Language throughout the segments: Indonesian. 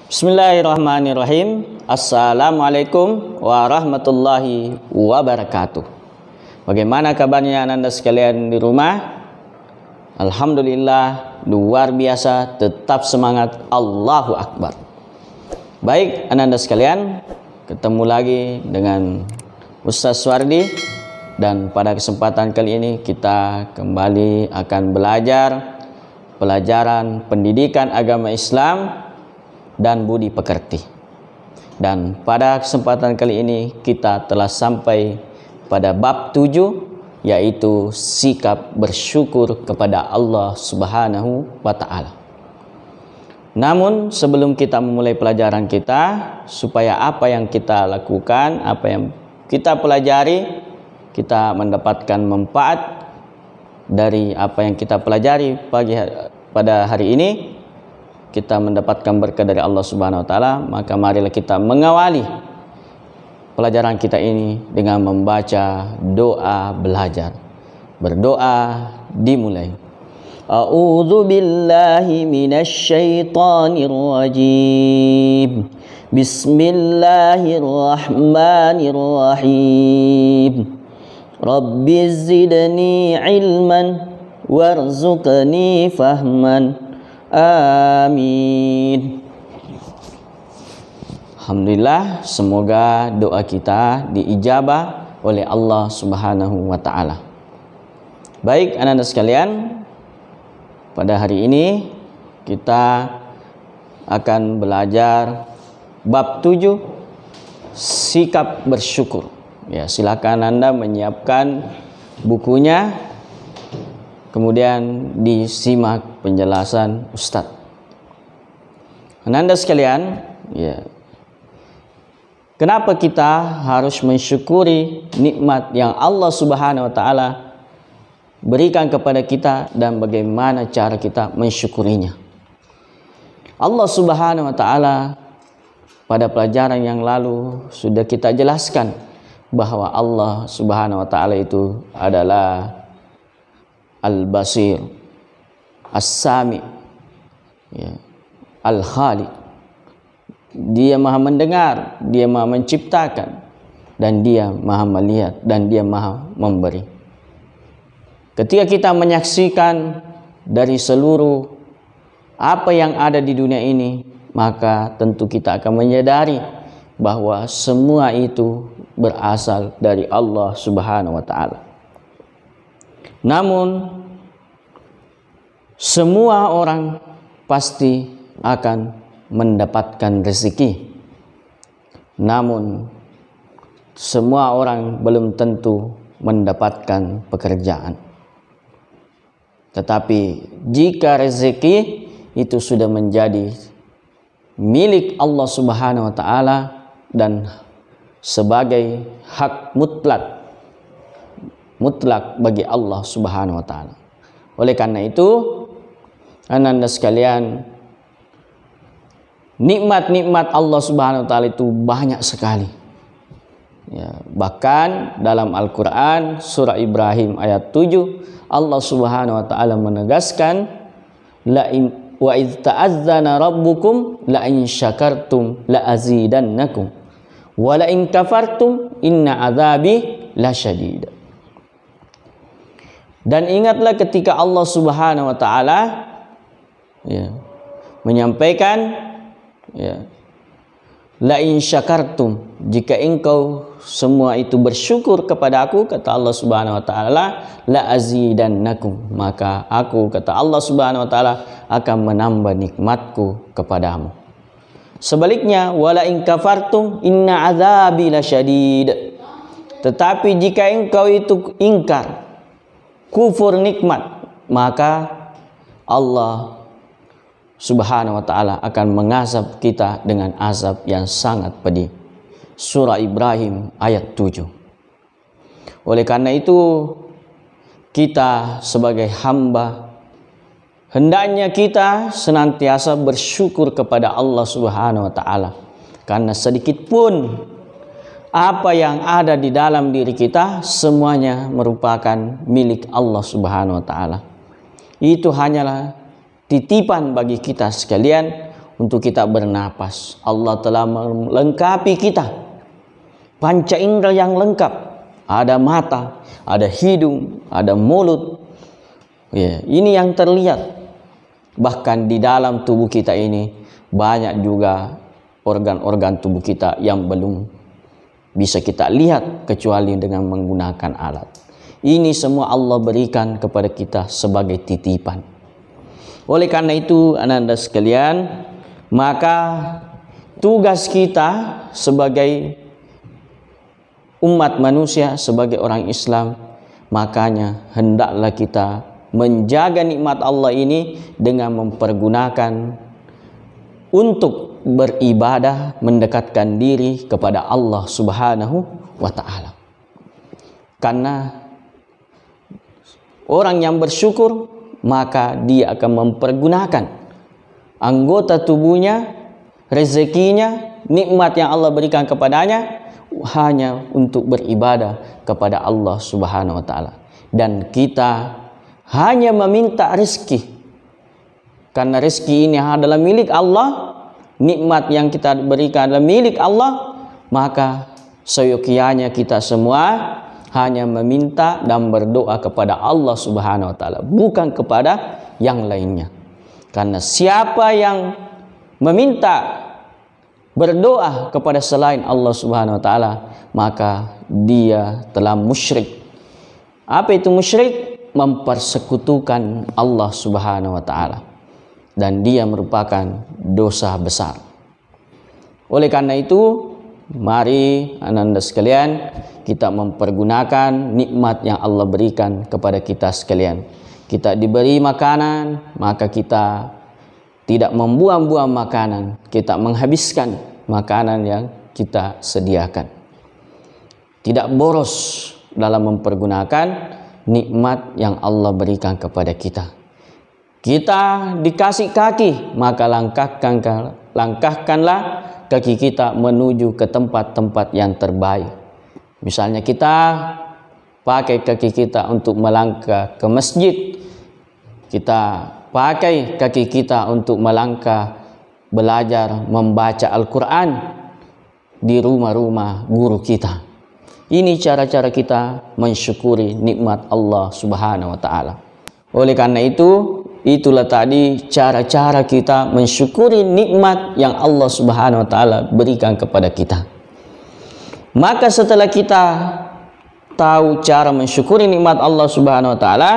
Bismillahirrahmanirrahim. Assalamualaikum warahmatullahi wabarakatuh. Bagaimana kabarnya Anda sekalian di rumah? Alhamdulillah, luar biasa, tetap semangat, Allahu Akbar. Baik Anda sekalian, ketemu lagi dengan Ustaz Suwardi, dan pada kesempatan kali ini kita kembali akan belajar pelajaran pendidikan agama Islam dan budi pekerti. Dan pada kesempatan kali ini kita telah sampai pada bab 7, yaitu sikap bersyukur kepada Allah Subhanahu wa Ta'ala. Namun sebelum kita memulai pelajaran kita, supaya apa yang kita lakukan, apa yang kita pelajari, kita mendapatkan manfaat dari apa yang kita pelajari pada hari ini, kita mendapatkan berkah dari Allah Subhanahu wa Ta'ala, maka marilah kita mengawali pelajaran kita ini dengan membaca doa belajar. Berdoa dimulai. A'udzu billahi minasyaitonir rajim. Bismillahirrahmanirrahim. Rabbi zidni ilman warzuqni fahman. Amin. Alhamdulillah, semoga doa kita diijabah oleh Allah Subhanahu wa Ta'ala. Baik anak-anak sekalian, pada hari ini kita akan belajar bab 7, sikap bersyukur. Ya, silakan Anda menyiapkan bukunya, kemudian disimak penjelasan Ustadz. Anda sekalian, ya, kenapa kita harus mensyukuri nikmat yang Allah Subhanahu wa Ta'ala berikan kepada kita dan bagaimana cara kita mensyukurinya? Allah Subhanahu wa Ta'ala pada pelajaran yang lalu sudah kita jelaskan bahwa Allah Subhanahu wa Ta'ala itu adalah Al-Basir, As-Sami, ya, Al-Khaliq. Dia maha mendengar, dia maha menciptakan, dan dia maha melihat, dan dia maha memberi. Ketika kita menyaksikan dari seluruh apa yang ada di dunia ini, maka tentu kita akan menyadari bahwa semua itu berasal dari Allah Subhanahu wa Ta'ala. Namun semua orang pasti akan mendapatkan rezeki. Namun semua orang belum tentu mendapatkan pekerjaan. Tetapi jika rezeki itu sudah menjadi milik Allah Subhanahu wa Ta'ala dan sebagai hak mutlak bagi Allah Subhanahu wa Ta'ala. Oleh karena itu, anak-anak sekalian, nikmat-nikmat Allah Subhanahu wa Ta'ala itu banyak sekali. Ya, bahkan dalam Al-Quran surah Ibrahim ayat 7, Allah Subhanahu wa Ta'ala menegaskan, wa idz ta'azzana rabbukum la in syakartum la azidannakum wa la in kafartum inna adzabi lasyadid. Dan ingatlah ketika Allah Subhanahu wa Ta'ala, ya, menyampaikan, ya, la in syakartum, jika engkau semua itu bersyukur kepada aku, kata Allah Subhanahu wa Ta'ala, la azidannakum, maka aku, kata Allah Subhanahu wa Ta'ala, akan menambah nikmatku kepadamu. Sebaliknya, wala in kafartum inna azabi lasyadid. Tetapi jika engkau itu ingkar, kufur nikmat, maka Allah Subhanahu wa Ta'ala akan mengazab kita dengan azab yang sangat pedih. Surah Ibrahim ayat 7. Oleh karena itu, kita sebagai hamba hendaknya kita senantiasa bersyukur kepada Allah Subhanahu wa Ta'ala, karena sedikit pun apa yang ada di dalam diri kita semuanya merupakan milik Allah Subhanahu wa Ta'ala. Itu hanyalah titipan bagi kita sekalian untuk kita bernapas. Allah telah melengkapi kita, panca indera yang lengkap. Ada mata, ada hidung, ada mulut. Ya, ini yang terlihat. Bahkan di dalam tubuh kita ini banyak juga organ-organ tubuh kita yang belum bisa kita lihat kecuali dengan menggunakan alat. Ini semua Allah berikan kepada kita sebagai titipan. Oleh karena itu, Anda sekalian, maka tugas kita sebagai umat manusia, sebagai orang Islam, makanya hendaklah kita menjaga nikmat Allah ini dengan mempergunakan untuk beribadah, mendekatkan diri kepada Allah Subhanahu wa ta'ala. Karena orang yang bersyukur, maka dia akan mempergunakan anggota tubuhnya, rezekinya, nikmat yang Allah berikan kepadanya hanya untuk beribadah kepada Allah Subhanahu wa ta'ala. Dan kita hanya meminta rezeki, karena rezeki ini adalah milik Allah, nikmat yang kita berikan adalah milik Allah, maka seyogianya kita semua hanya meminta dan berdoa kepada Allah Subhanahu wa ta'ala, bukan kepada yang lainnya. Karena siapa yang meminta berdoa kepada selain Allah Subhanahu wa ta'ala, maka dia telah musyrik. Apa itu musyrik? Mempersekutukan Allah Subhanahu wa ta'ala, dan dia merupakan dosa besar. Oleh karena itu, mari Anda sekalian, kita mempergunakan nikmat yang Allah berikan kepada kita sekalian. Kita diberi makanan, maka kita tidak membuang-buang makanan, kita menghabiskan makanan yang kita sediakan. Tidak boros dalam mempergunakan nikmat yang Allah berikan kepada kita. Kita dikasih kaki, maka langkahkanlah kaki kita menuju ke tempat-tempat yang terbaik. Misalnya kita pakai kaki kita untuk melangkah ke masjid, kita pakai kaki kita untuk melangkah belajar membaca Al-Quran di rumah-rumah guru kita. Ini cara-cara kita mensyukuri nikmat Allah Subhanahu wa ta'ala. Oleh karena itu, itulah tadi cara-cara kita mensyukuri nikmat yang Allah Subhanahu wa ta'ala berikan kepada kita. Maka setelah kita tahu cara mensyukuri nikmat Allah Subhanahu wa ta'ala,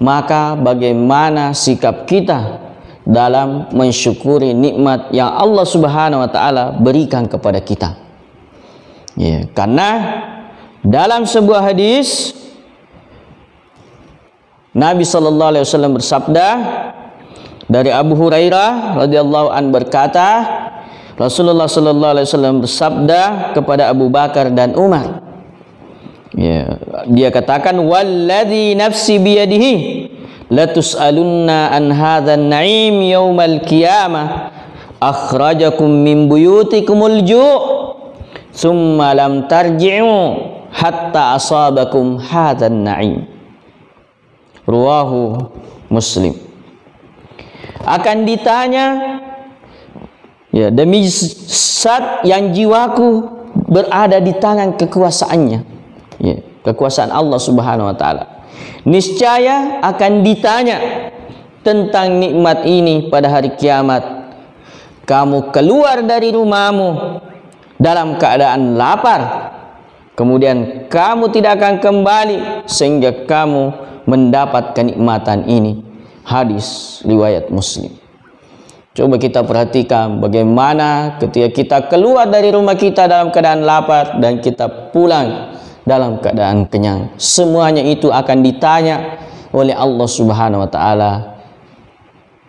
maka bagaimana sikap kita dalam mensyukuri nikmat yang Allah Subhanahu wa ta'ala berikan kepada kita. Ya, karena dalam sebuah hadis Nabi sallallahu alaihi wasallam bersabda, dari Abu Hurairah radhiyallahu an berkata, Rasulullah sallallahu alaihi wasallam bersabda kepada Abu Bakar dan Umar. Ya, dia katakan, walladzi nafsi biyadihi latus'alunna an hadzal na'im yaumal qiyamah akhrajakum min buyutikumul ju' thumma lam tarji'u hatta asabakum hadzal na'im. Ruwahu Muslim. Akan ditanya, ya, demi zat yang jiwaku berada di tangan kekuasaannya, ya, kekuasaan Allah Subhanahu wa ta'ala, niscaya akan ditanya tentang nikmat ini pada hari kiamat. Kamu keluar dari rumahmu dalam keadaan lapar, kemudian kamu tidak akan kembali sehingga kamu mendapat kenikmatan ini. Hadis riwayat Muslim. Coba kita perhatikan bagaimana ketika kita keluar dari rumah kita dalam keadaan lapar dan kita pulang dalam keadaan kenyang. Semuanya itu akan ditanya oleh Allah Subhanahu wa ta'ala,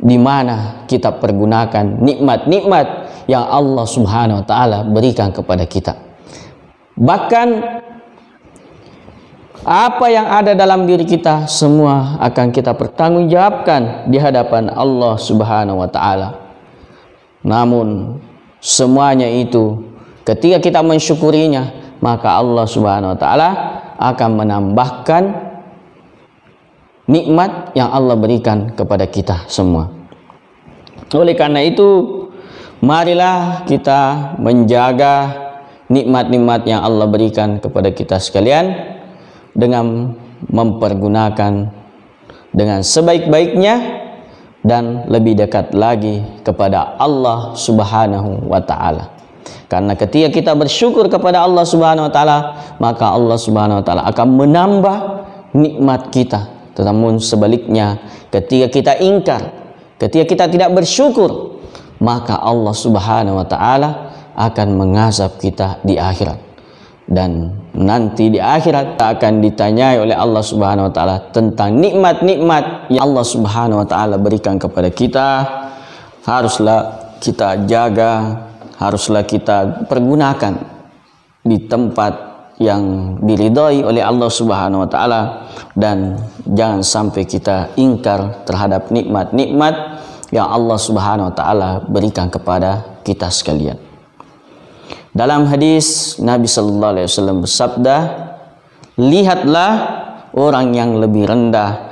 di mana kita pergunakan nikmat-nikmat yang Allah Subhanahu wa ta'ala berikan kepada kita. Bahkan apa yang ada dalam diri kita semua akan kita pertanggungjawabkan di hadapan Allah Subhanahu wa ta'ala. Namun semuanya itu ketika kita mensyukurinya, maka Allah Subhanahu wa ta'ala akan menambahkan nikmat yang Allah berikan kepada kita semua. Oleh karena itu, Marilah kita menjaga nikmat-nikmat yang Allah berikan kepada kita sekalian dengan mempergunakan dengan sebaik-baiknya dan lebih dekat lagi kepada Allah Subhanahu wa taala. Karena ketika kita bersyukur kepada Allah Subhanahu wa taala, maka Allah Subhanahu wa taala akan menambah nikmat kita. Tetapi sebaliknya, ketika kita ingkar, ketika kita tidak bersyukur, maka Allah Subhanahu wa taala akan mengazab kita di akhirat. Dan nanti di akhirat kita akan ditanyai oleh Allah Subhanahu wa taala tentang nikmat-nikmat yang Allah Subhanahu wa taala berikan kepada kita. Haruslah kita jaga, haruslah kita pergunakan di tempat yang diridhai oleh Allah Subhanahu wa taala, dan jangan sampai kita ingkar terhadap nikmat-nikmat yang Allah Subhanahu wa taala berikan kepada kita sekalian. Dalam hadis Nabi sallallahu alaihi wasallam bersabda, lihatlah orang yang lebih rendah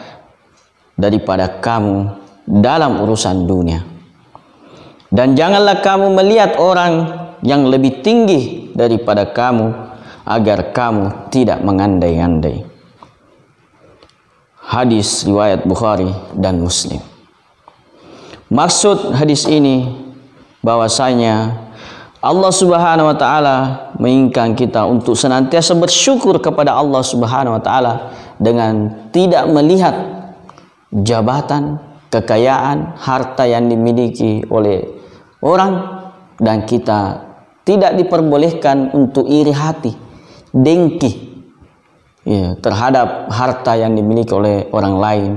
daripada kamu dalam urusan dunia, dan janganlah kamu melihat orang yang lebih tinggi daripada kamu agar kamu tidak mengandai-andai. Hadis riwayat Bukhari dan Muslim. Maksud hadis ini bahwasanya Allah Subhanahu wa taala menginginkan kita untuk senantiasa bersyukur kepada Allah Subhanahu wa taala dengan tidak melihat jabatan, kekayaan, harta yang dimiliki oleh orang, dan kita tidak diperbolehkan untuk iri hati, dengki terhadap harta yang dimiliki oleh orang lain,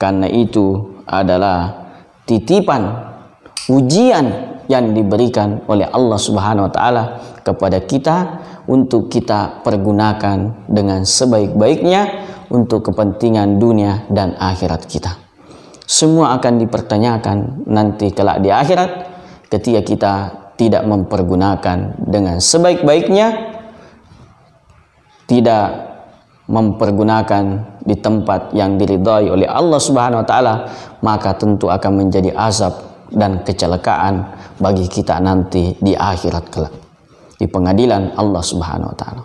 karena itu adalah titipan, ujian yang diberikan oleh Allah Subhanahu wa taala kepada kita untuk kita pergunakan dengan sebaik-baiknya untuk kepentingan dunia dan akhirat kita. Semua akan dipertanyakan nanti kelak di akhirat ketika kita tidak mempergunakan dengan sebaik-baiknya, tidak mempergunakan di tempat yang diridhai oleh Allah Subhanahu wa taala, maka tentu akan menjadi azab dan kecelakaan bagi kita nanti di akhirat kelak, di pengadilan Allah Subhanahu wa taala.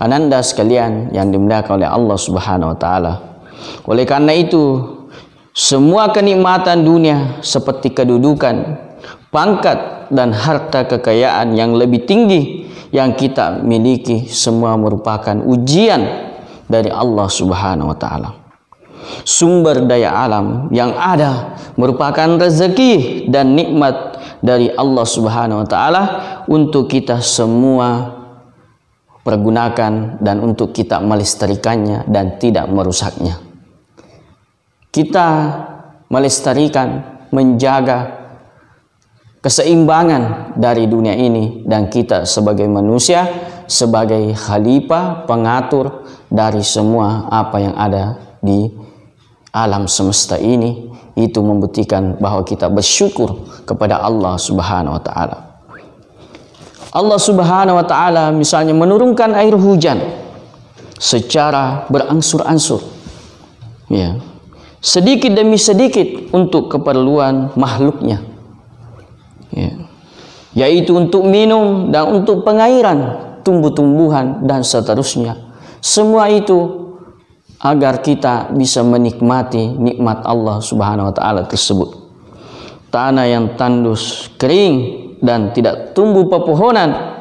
Ananda sekalian yang dimuliakan oleh Allah Subhanahu wa taala, oleh karena itu semua kenikmatan dunia seperti kedudukan, pangkat dan harta kekayaan yang lebih tinggi yang kita miliki semua merupakan ujian dari Allah Subhanahu wa taala. Sumber daya alam yang ada merupakan rezeki dan nikmat dari Allah Subhanahu wa taala untuk kita semua pergunakan dan untuk kita melestarikannya dan tidak merusaknya. Kita melestarikan, menjaga keseimbangan dari dunia ini, dan kita sebagai manusia, sebagai khalifah, pengatur dari semua apa yang ada di alam semesta ini, itu membuktikan bahwa kita bersyukur kepada Allah Subhanahu wa taala. Allah Subhanahu wa taala misalnya menurunkan air hujan secara berangsur-angsur, sedikit demi sedikit untuk keperluan makhluknya, yaitu untuk minum dan untuk pengairan tumbuh-tumbuhan dan seterusnya. Semua itu agar kita bisa menikmati nikmat Allah Subhanahu wa taala tersebut. Tanah yang tandus, kering dan tidak tumbuh pepohonan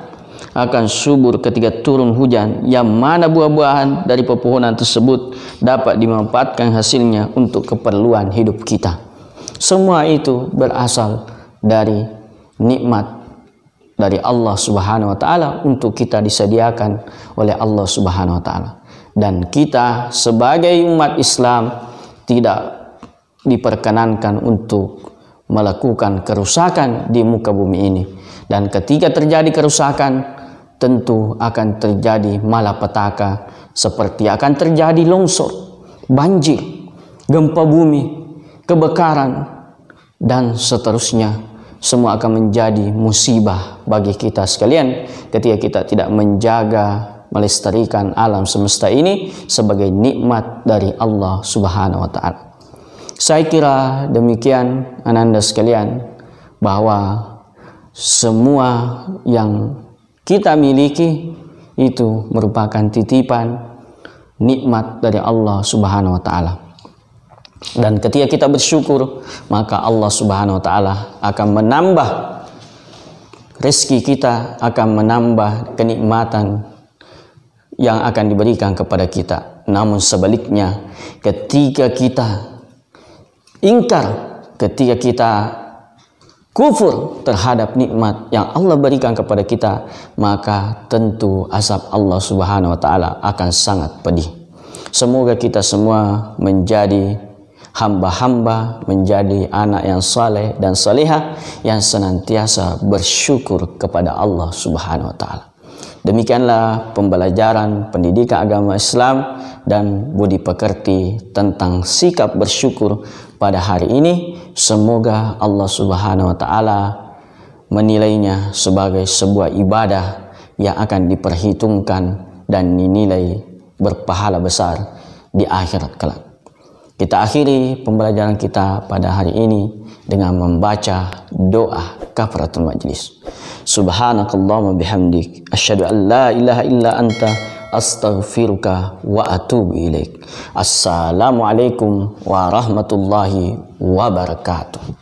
akan subur ketika turun hujan, yang mana buah-buahan dari pepohonan tersebut dapat dimanfaatkan hasilnya untuk keperluan hidup kita. Semua itu berasal dari nikmat dari Allah Subhanahu wa taala untuk kita disediakan oleh Allah Subhanahu wa taala. Dan kita sebagai umat Islam tidak diperkenankan untuk melakukan kerusakan di muka bumi ini. Dan ketika terjadi kerusakan, tentu akan terjadi malapetaka, seperti akan terjadi longsor, banjir, gempa bumi, kebakaran, dan seterusnya. Semua akan menjadi musibah bagi kita sekalian ketika kita tidak menjaga, melestarikan alam semesta ini sebagai nikmat dari Allah Subhanahu wa taala. Saya kira demikian ananda sekalian, bahwa semua yang kita miliki itu merupakan titipan nikmat dari Allah Subhanahu wa taala. Dan ketika kita bersyukur, maka Allah Subhanahu wa taala akan menambah rezeki kita, akan menambah kenikmatan yang akan diberikan kepada kita. Namun sebaliknya, ketika kita ingkar, ketika kita kufur terhadap nikmat yang Allah berikan kepada kita, maka tentu azab Allah Subhanahu wa taala akan sangat pedih. Semoga kita semua menjadi hamba-hamba, menjadi anak yang saleh dan salihah yang senantiasa bersyukur kepada Allah Subhanahu wa taala. Demikianlah pembelajaran pendidikan agama Islam dan budi pekerti tentang sikap bersyukur pada hari ini. Semoga Allah Subhanahu wa taala menilainya sebagai sebuah ibadah yang akan diperhitungkan dan dinilai berpahala besar di akhirat kelak. Kita akhiri pembelajaran kita pada hari ini dengan membaca doa kafaratul majlis. Subhanakallahumma bihamdik asyhadu an la ilaha illa anta astaghfiruka wa atubu ilaik. Assalamualaikum warahmatullahi wabarakatuh.